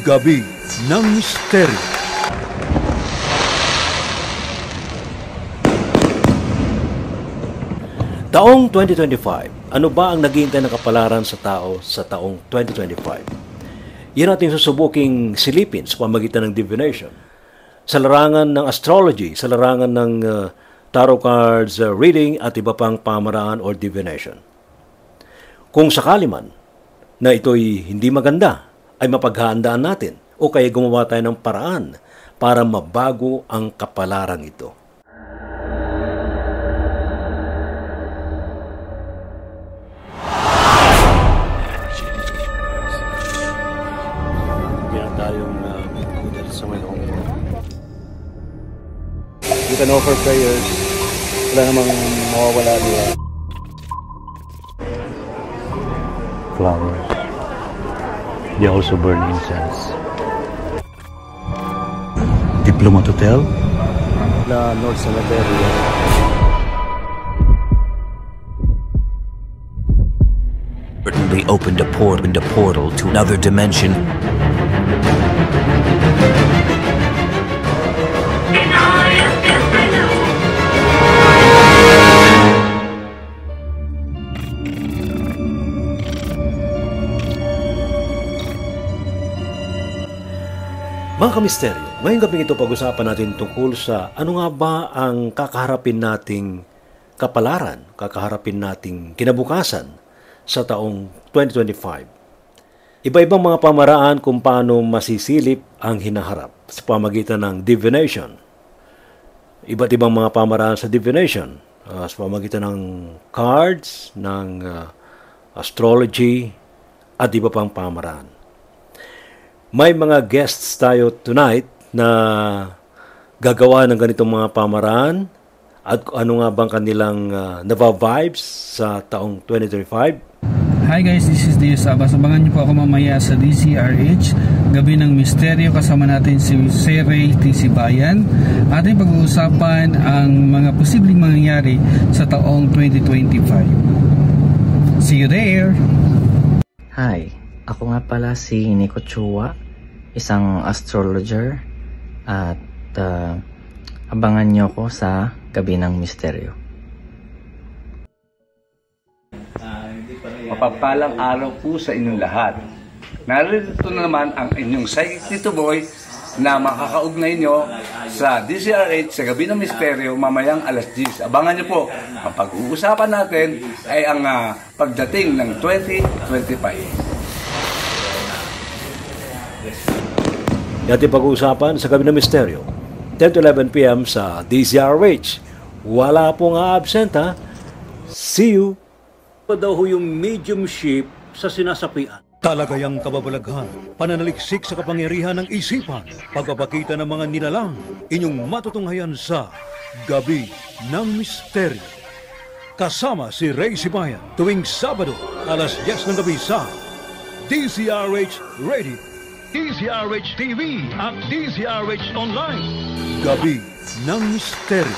Gabi ng Misteryo. Taong 2025, ano ba ang naghihintay ng kapalaran sa tao sa taong 2025? Yan ating susubuking silipin sa pamagitan ng divination. Sa larangan ng astrology, sa larangan ng tarot cards reading at iba pang pamaraan or divination. Kung sakali man na ito'y hindi maganda, ay mapaghahandaan natin o kaya gumawa tayo ng paraan para mabago ang kapalaran ito. You can offer prayers. Wala namang mawawala nila. Flowers. They also burn incense. Diplomat Hotel. La North Cemetery. They opened a portal to another dimension. Mga kamisteryo, ngayong gabi ito pag-usapan natin tungkol sa ano nga ba ang kakaharapin nating kapalaran, kakaharapin nating kinabukasan sa taong 2025. Iba-ibang mga pamaraan kung paano masisilip ang hinaharap sa pamagitan ng divination. Iba't ibang mga pamaraan sa divination sa pamagitan ng cards, ng astrology, at iba pang pamaraan. May mga guests tayo tonight na gagawa ng ganitong mga pamaraan at ano nga bang kanilang nava-vibes sa taong 2025. Hi guys, this is Dio Sabas. Abangan niyo po ako mamaya sa DZRH, Gabi ng Misteryo. Kasama natin si Ray T. Sibayan. Ating pag-uusapan ang mga posibleng mangyayari sa taong 2025. See you there! Hi, ako nga pala si Nico Chua, isang astrologer, at abangan nyo ko sa Gabi ng Misteryo. Mapagpalang araw po sa inyong lahat. Narito na naman ang inyong Psychic Tito Boy na makakaugnay nyo sa DZRH sa Gabi ng Misteryo mamayang alas 10. Abangan nyo po, ang pag-uusapan natin ay ang pagdating ng 2025. Ating pag-uusapan sa Gabi ng Misteryo, 10 to 11 p.m. sa DZRH. Wala pong absent ha. See you! Pa daw yung mediumship sa sinasapian. Talagayang kababalaghan, pananaliksik sa kapangyarihan ng isipan, pagpapakita ng mga nilalang, inyong matutunghayan sa Gabi ng Misteryo. Kasama si Ray Sibayan tuwing Sabado, alas 10 ng gabi sa DZRH Radio, DZRH TV at DZRH Online. Gabi ng Misteryo.